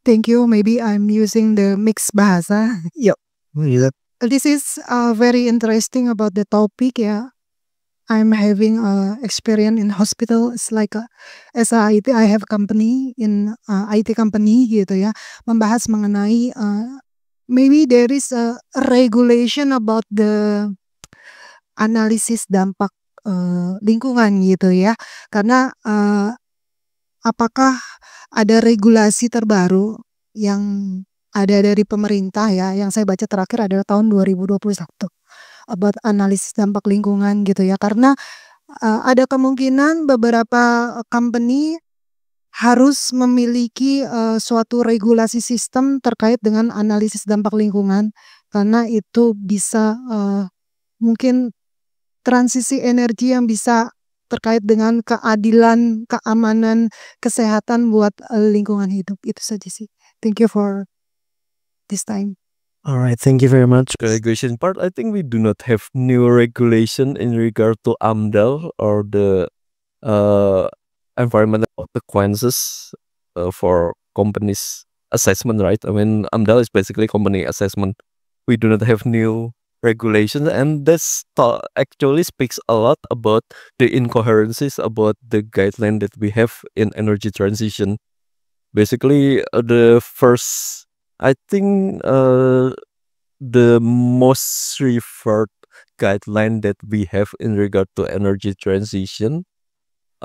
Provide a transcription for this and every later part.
Thank you. Maybe I'm using the mixed bahasa. Yep. Iya. This is very interesting about the topic ya. I'm having experience in hospital. It's like as a IT, I have company in IT company gitu ya. Membahas mengenai maybe there is a regulation about the analisis dampak lingkungan gitu ya. Karena apakah ada regulasi terbaru yang ada dari pemerintah ya, yang saya baca terakhir adalah tahun 2021 about analisis dampak lingkungan gitu ya. Karena ada kemungkinan beberapa company harus memiliki suatu regulasi sistem terkait dengan analisis dampak lingkungan karena itu bisa mungkin transisi energi yang bisa terkait dengan keadilan, keamanan, kesehatan buat lingkungan hidup. Itu saja sih. Thank you for this time. All right, thank you very much. Regulation part, I think we do not have new regulation in regard to AMDAL or the environmental consequences for companies assessment, right? I mean, AMDAL is basically company assessment. We do not have new regulations, and this actually speaks a lot about the incoherencies about the guideline that we have in energy transition. Basically, the first, I think, the most referred guideline that we have in regard to energy transition,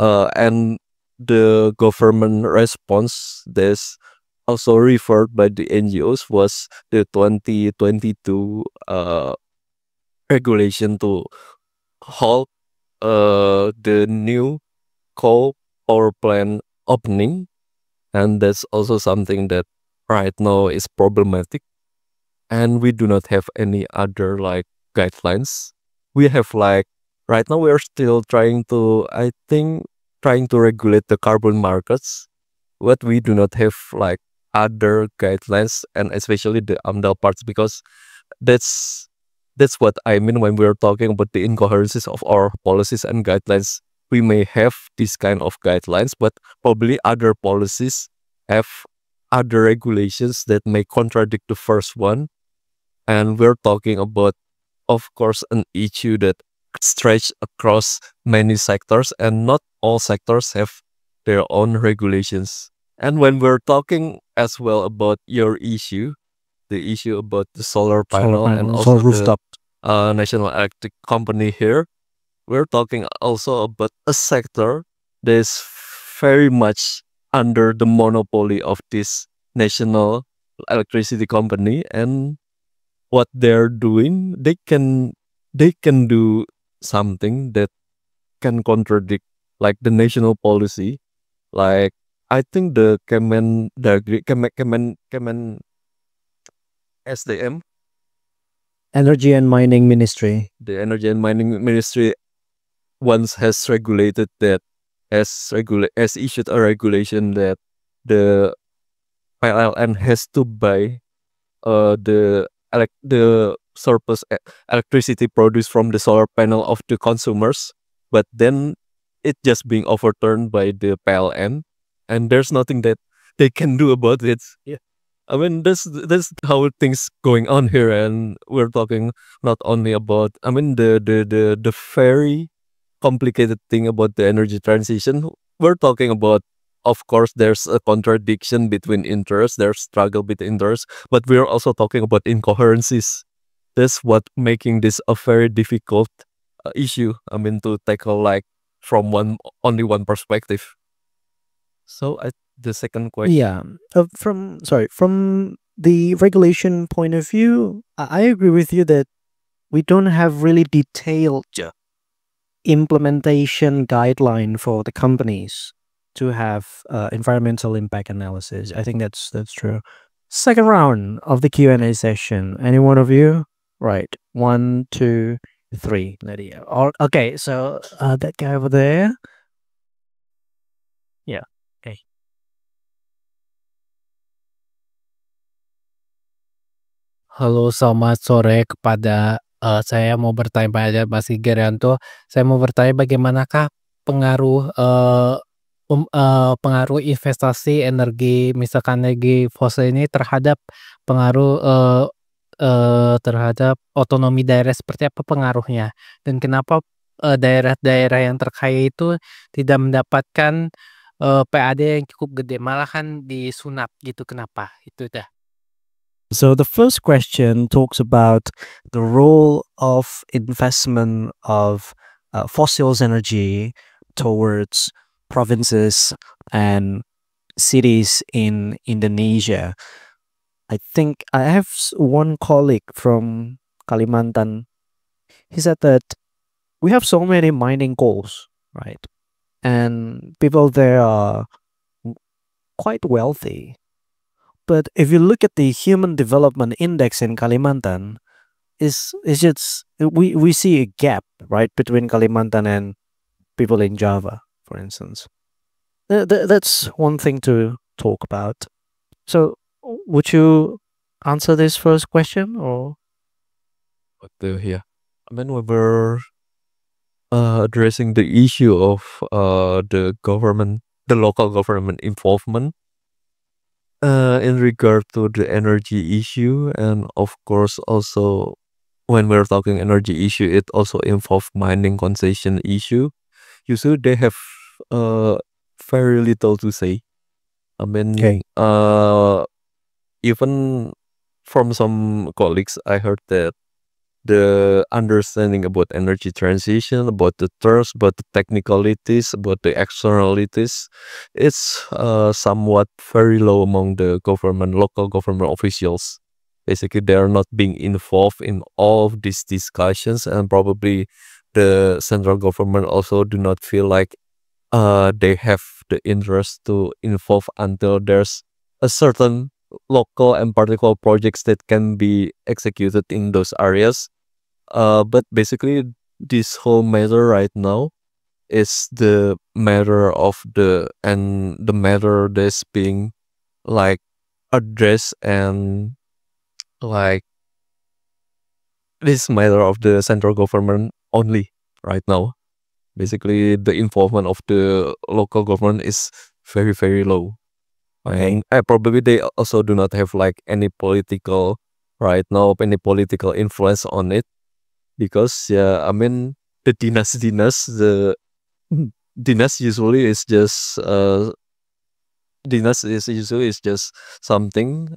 and the government response that's also referred by the NGOs was the 2022 regulation to halt the new coal power plant opening, and that's also something that right now is problematic, and we do not have any other like guidelines. We have like right now we are still trying to, I think, trying to regulate the carbon markets, but we do not have like other guidelines, and especially the AMDAL parts, because that's what I mean when we're talking about the incoherencies of our policies and guidelines. We may have this kind of guidelines, but probably other policies have other regulations that may contradict the first one. And we're talking about, of course, an issue that stretch across many sectors, and not all sectors have their own regulations. And when we're talking as well about your issue, the issue about the solar panel and also solar rooftop. the national electric company here, we're talking also about a sector that is very much under the monopoly of this national electricity company, and what they're doing, they can do something that can contradict like the national policy. Like I think the Kemen SDM, Energy and Mining Ministry. the Energy and Mining Ministry, once has regulated that, has issued a regulation that the PLN has to buy the surplus electricity produced from the solar panel of the consumers, but then it just being overturned by the PLN, and there's nothing that they can do about it. Yeah. I mean, that's how things going on here, and we're talking not only about, I mean, the very complicated thing about the energy transition. We're talking about, of course, there's a contradiction between interests, there's struggle between interests, but we're also talking about incoherencies. That's what making this a very difficult issue. I mean, to tackle like from only one perspective. So the second question. Yeah. From the regulation point of view, I agree with you that we don't have really detailed implementation guideline for the companies to have environmental impact analysis. I think that's true. Second round of the Q&A session. Any one of you? Right. 1, 2, 3. Lydia. Okay, so that guy over there. Yeah. Okay. Halo, selamat sore kepada saya mau bertanya pada Mas Gerianto. Saya mau bertanya bagaimanakah pengaruh pengaruh investasi energi, misalkan energi fosil ini terhadap pengaruh, terhadap otonomi daerah seperti apa pengaruhnya? Dan kenapa, daerah-daerah yang terkaya itu tidak mendapatkan, PAD yang cukup gede, malahan disunat gitu, kenapa? Itu dah. So the first question talks about the role of investment of fossils energy towards provinces and cities in Indonesia. I think I have one colleague from Kalimantan. He said that we have so many mining coals, right? And people there are quite wealthy. But if you look at the Human Development Index in Kalimantan, is just we see a gap, right, between Kalimantan and people in Java, for instance. That's one thing to talk about. So, would you answer this first question, or Yeah, I mean, we were addressing the issue of the local government involvement in regard to the energy issue, and of course also when we're talking energy issue, it also involves mining concession issue. Usually they have uh very little to say. I mean, okay? even from some colleagues, I heard that the understanding about energy transition, about the terms, about the technicalities, about the externalities, it's somewhat very low among the local government officials. Basically, they are not being involved in all of these discussions, and probably the central government also do not feel like they have the interest to involve until there's a certain local and particular projects that can be executed in those areas. But basically, this whole matter right now is the matter of the matter that's being like addressed, and like this matter of the central government only right now. Basically, the involvement of the local government is very, very low. Okay. And probably they also do not have like any political right now, any political influence on it, because yeah, I mean the the dinas usually is just dinas is usually is just something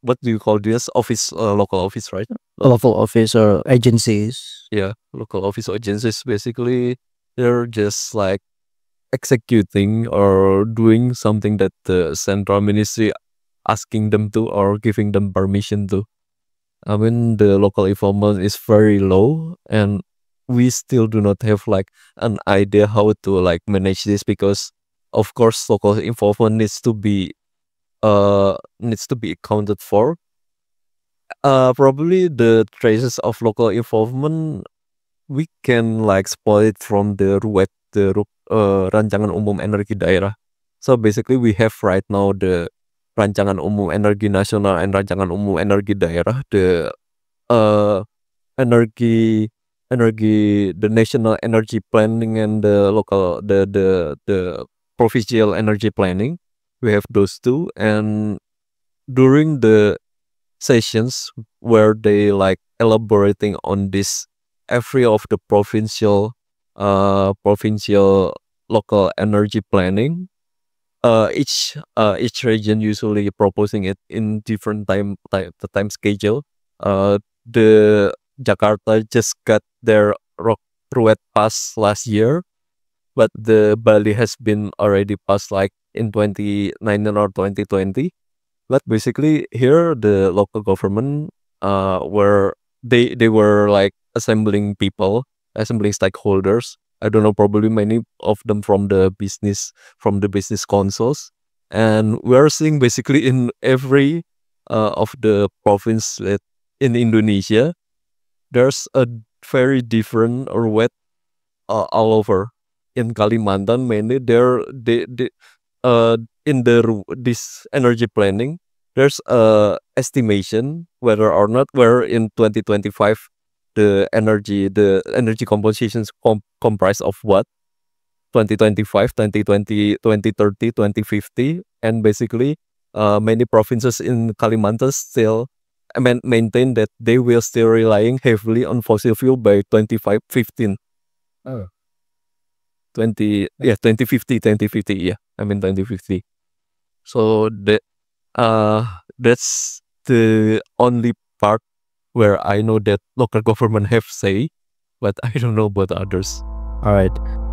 what do you call dinas office, local office, right? Local office or agencies. Yeah, local office agencies. Basically they're just like executing or doing something that the central ministry asking them to or giving them permission to. I mean, the local involvement is very low, and we still do not have like an idea how to like manage this, because of course local involvement needs to be accounted for. Probably the traces of local involvement we can like spot it from the rancangan umum energi daerah. So basically we have right now the rancangan umum energi nasional and rancangan umum energi daerah, the uh energy the national energy planning and the local the provincial energy planning. We have those two, and during the sessions where they like elaborating on this, every of the provincial local energy planning, each region usually proposing it in different the time schedule. The Jakarta just got their Ruet pass last year, but the Bali has been already passed like in 2019 or 2020. But basically here the local government were they were like assembling people, assembling stakeholders. I don't know, probably many of them from the business councils. And we're seeing basically in every of the province in Indonesia, there's a very different or wet all over. In Kalimantan mainly they in this energy planning, there's a estimation whether or not where in 2025 the energy compositions comprise of what. 2025, 2020, 2030, 2050, and basically many provinces in Kalimantan still maintain that they will still relying heavily on fossil fuel by 2515. 2050, 2050, yeah. I mean 2050. So that's the only part where I know that local government have say, but I don't know about others. All right.